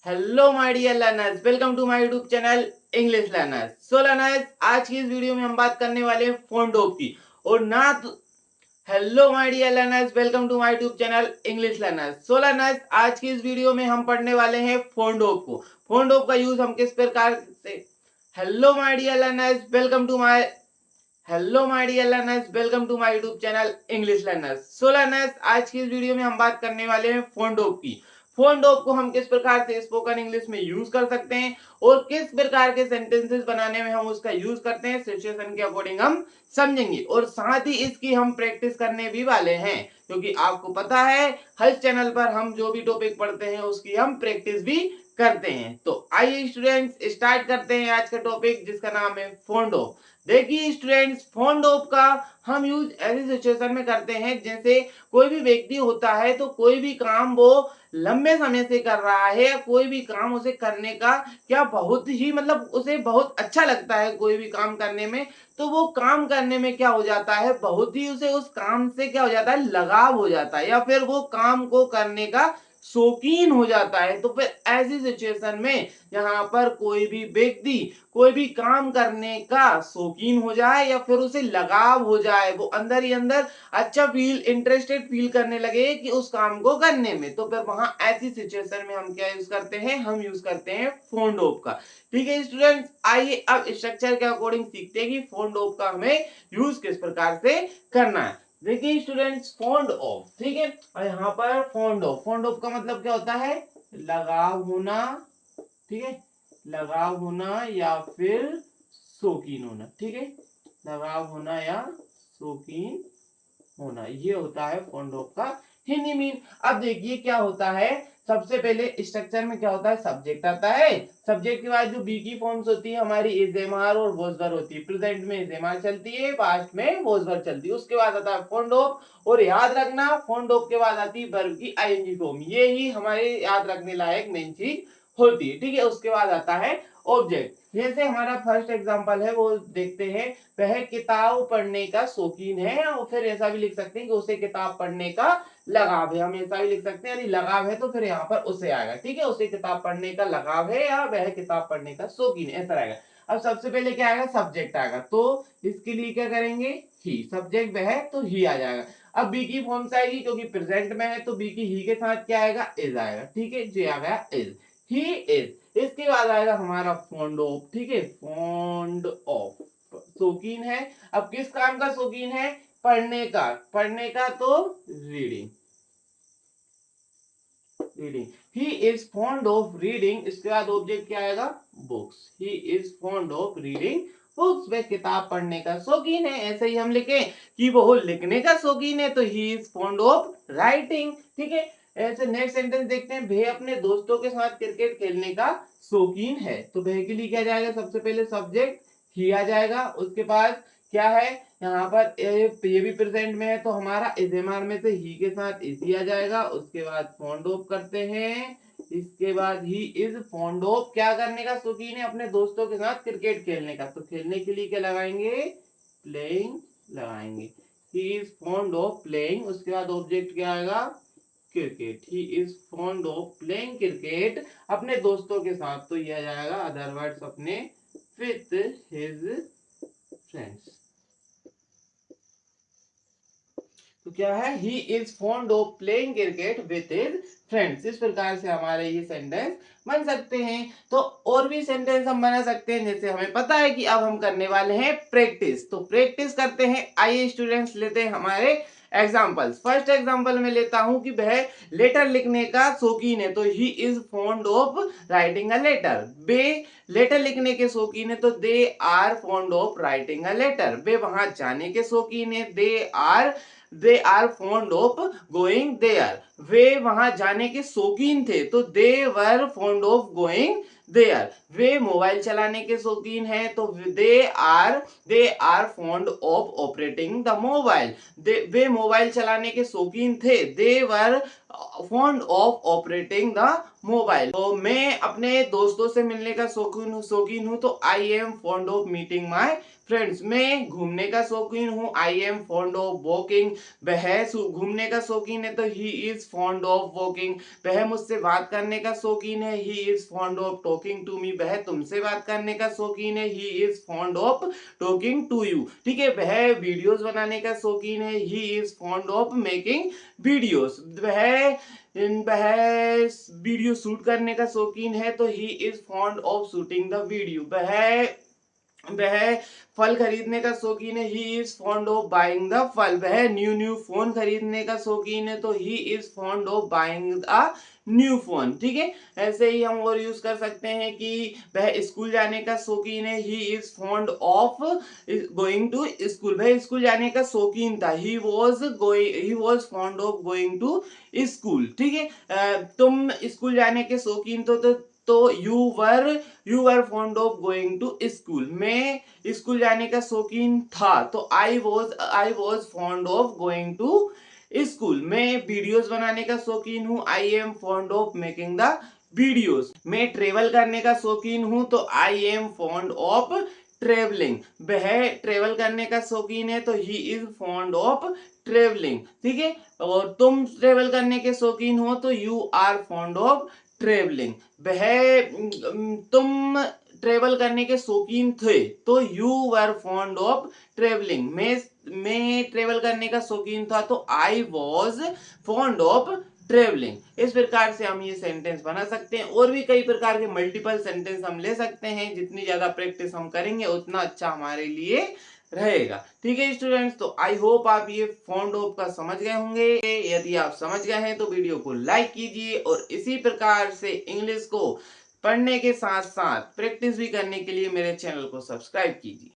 Hello my dear learners, welcome to my YouTube channel English learners. So learners, आज की इस video में हम बात करने वाले हैं फोन डोप की। और ना तो hello my dear learners, welcome to my YouTube channel English learners. So learners, आज की इस वीडियो में हम पढ़ने वाले हैं फोन डोप को। फोन डोप का यूज हम किस प्रकार से hello my dear learners, welcome to my hello my dear learners, welcome to my YouTube channel English learners. So learners, आज की इस वीडियो में हम बात करने वाले हैं फोन डोप की। फोन डोप को हम किस प्रकार से स्पोकन इंग्लिश में यूज कर सकते हैं और किस प्रकार के सेंटेंसेस बनाने में हम उसका यूज करते हैं, सिचुएशन के अकॉर्डिंग हम समझेंगे। और साथ ही इसकी हम प्रैक्टिस करने भी वाले हैं, क्योंकि आपको पता है हर चैनल पर हम जो भी टॉपिक पढ़ते हैं उसकी हम प्रैक्टिस भी करते हैं। तो आइए स्टूडेंट्स, स्टार्ट करते हैं आज का टॉपिक, जिसका नाम है फोन डोप। देखिए स्टूडेंट्स, फोन डोप का हम यूज ऐसी सिचुएशन में करते हैं जैसे कोई भी व्यक्ति होता है तो कोई भी काम वो लंबे समय से कर रहा है, या कोई भी काम उसे करने का क्या बहुत ही उसे बहुत अच्छा लगता है कोई भी काम करने में। तो वो काम करने में क्या हो जाता है, बहुत ही उसे उस काम से क्या हो जाता है, लगाव हो जाता है, या फिर वो काम को करने का शौकीन हो जाता है। तो फिर ऐसी सिचुएशन में यहाँ पर कोई भी व्यक्ति कोई भी काम करने का शौकीन हो जाए या फिर उसे लगाव हो जाए, वो अंदर ही अंदर अच्छा इंटरेस्टेड फील करने लगे कि उस काम को करने में, तो फिर वहां ऐसी सिचुएशन में हम क्या यूज करते हैं, हम यूज करते हैं फोन डोप का। ठीक है स्टूडेंट्स, आइए अब स्ट्रक्चर के अकॉर्डिंग सीखते हैं कि फोन डोप का हमें यूज किस प्रकार से करना है। देखिए स्टूडेंट्स, फोन ऑफ, ठीक है, और यहाँ पर फोन ऑफ का मतलब क्या होता है, लगाव होना, ठीक है, लगाव होना या फिर शौकीन होना, ठीक है, लगाव होना या शौकीन होना, ये होता है फोन डोप का हिंदी मीन। अब देखिए क्या होता है, सबसे पहले स्ट्रक्चर में क्या होता है, सब्जेक्ट आता है, सब्जेक्ट के बाद जो बी की फॉर्म्स होती है हमारी इज एम आर और वॉज वर्ब होती है। प्रेजेंट में इज एम आर चलती है, पास्ट में वॉज वर्ब चलती है। उसके बाद आता है फोन डोप, और याद रखना फोन डोप के बाद आती है वर्ब की आईएनजी फॉर्म, ये ही हमारे याद रखने लायक मेन चीज होती है। ठीक है, उसके बाद आता है ऑब्जेक्ट। जैसे हमारा फर्स्ट एग्जांपल है वो देखते हैं, वह किताब पढ़ने का शौकीन है, और फिर ऐसा भी लिख सकते हैं कि उसे किताब पढ़ने का लगाव है, हम ऐसा भी लिख सकते हैं, यदि लगाव है तो फिर यहाँ पर उसे आएगा। ठीक है, उसे किताब पढ़ने का लगाव है या वह किताब पढ़ने का शौकीन है, ऐसा रहेगा। अब सबसे पहले क्या आएगा, सब्जेक्ट आएगा, तो इसके लिए क्या करेंगे, ही, सब्जेक्ट वह है तो ही आ जाएगा। अब बी की फॉर्म्स आएगी, क्योंकि प्रेजेंट में है तो बी की ही के साथ क्या आएगा, इज आएगा। ठीक है, जो आ गया इज, ही इज। इसके बाद आएगा हमारा फोन्ड ऑफ, ठीक है, फोन्ड ऑफ, शौकीन है। अब किस काम का शौकीन है, पढ़ने का, पढ़ने का तो reading, reading, he is fond of reading. इसके बाद ऑब्जेक्ट क्या आएगा, books, he is fond of reading books, वह किताब पढ़ने का शौकीन है। ऐसे ही हम लिखें कि वो लिखने का शौकीन है तो he is fond of writing. ठीक है, ऐसे नेक्स्ट सेंटेंस देखते हैं, वह अपने दोस्तों के साथ क्रिकेट खेलने का शौकीन है। तो वह के लिए क्या जाएगा, सबसे पहले सब्जेक्ट ही आ जाएगा। उसके बाद क्या है, यहाँ पर ये भी प्रेजेंट में है तो हमारा इजेमार में से ही के साथ इसी आ जाएगा। उसके बाद फॉन्ड ऑफ करते हैं, इसके बाद ही इज फॉन्ड ऑफ क्या करने का शौकीन है, अपने दोस्तों के साथ क्रिकेट खेलने का, तो खेलने के लिए क्या लगाएंगे, प्लेइंग लगाएंगे, ही इज फॉन्ड ऑफ प्लेइंग। उसके बाद ऑब्जेक्ट क्या आएगा, cricket, he is fond of playing cricket अपने दोस्तों के साथ, तो यह जाएगा अदरवाइज अपने विथ हिज फ्रेंड्स। तो क्या है, he is fond of playing cricket with his friends. इस प्रकार से हमारे ये सेंटेंस बन सकते हैं। तो और भी सेंटेंस हम बना सकते हैं, जैसे हमें पता है कि अब हम करने वाले हैं प्रैक्टिस, तो प्रैक्टिस करते हैं। आइए स्टूडेंट्स, लेते हैं हमारे एग्जाम्पल्स। फर्स्ट एग्जाम्पल में लेता हूं कि वह लेटर लिखने का शौकीन है, तो he is fond of writing a letter. वे लेटर लिखने के शौकीन है, तो they are fond of writing a letter. वे वहां जाने के शौकीन है, they are fond of going there. वे वहां जाने के शौकीन थे, तो they were fond of going there, वे मोबाइल चलाने के शौकीन हैं, तो they are fond of operating the mobile, वे मोबाइल चलाने के शौकीन थे, दे were fond of operating the mobile. तो मैं अपने दोस्तों से मिलने का शौकीन हूँ, तो I am fond of meeting my friends, मैं घूमने का शौकीन हूँ, I am fond of walking, वह घूमने का शौकीन है तो he is fond of walking, वह मुझसे बात करने का शौकीन है, he is fond of talking to me, वह तुमसे बात करने का शौकीन है, he is fond of talking to you, ठीक है। वह वीडियोस बनाने का शौकीन है, he is fond of making videos, वह वीडियो शूट करने का शौकीन है, तो he is fond of shooting the video, वह फल खरीदने का शौकीन है, he is fond of buying the फल, वह न्यू फोन खरीदने का शौकीन है, तो he is fond of buying a new phone, ठीक है। ऐसे ही हम और यूज कर सकते हैं कि वह स्कूल जाने का शौकीन है, he is fond of going to school, वह स्कूल जाने का शौकीन था, he was fond of going to school, ठीक है। तुम स्कूल जाने के शौकीन तो you were fond of going to school, मैं स्कूल जाने का शौकीन था, तो I was fond of going to school, मैं वीडियोस बनाने का शौकीन हूँ, I am fond of making the videos, मैं ट्रेवल करने का शौकीन हूँ, तो I am fond of travelling, वह ट्रेवल करने का शौकीन है, तो he is fond of travelling, ठीक है। और तुम ट्रेवल करने के शौकीन हो, तो you are fond of travelling, तुम ट्रेवल करने के शौकीन थे, तो you were fond of travelling, मैं ट्रेवल करने का शौकीन था, तो I was fond of travelling. इस प्रकार से हम ये सेंटेंस बना सकते हैं, और भी कई प्रकार के मल्टीपल सेंटेंस हम ले सकते हैं, जितनी ज्यादा प्रैक्टिस हम करेंगे उतना अच्छा हमारे लिए रहेगा, ठीक है स्टूडेंट्स। तो आई होप आप ये फॉन्ड ऑफ का समझ गए होंगे, यदि आप समझ गए हैं तो वीडियो को लाइक कीजिए, और इसी प्रकार से इंग्लिश को पढ़ने के साथ साथ प्रैक्टिस भी करने के लिए मेरे चैनल को सब्सक्राइब कीजिए।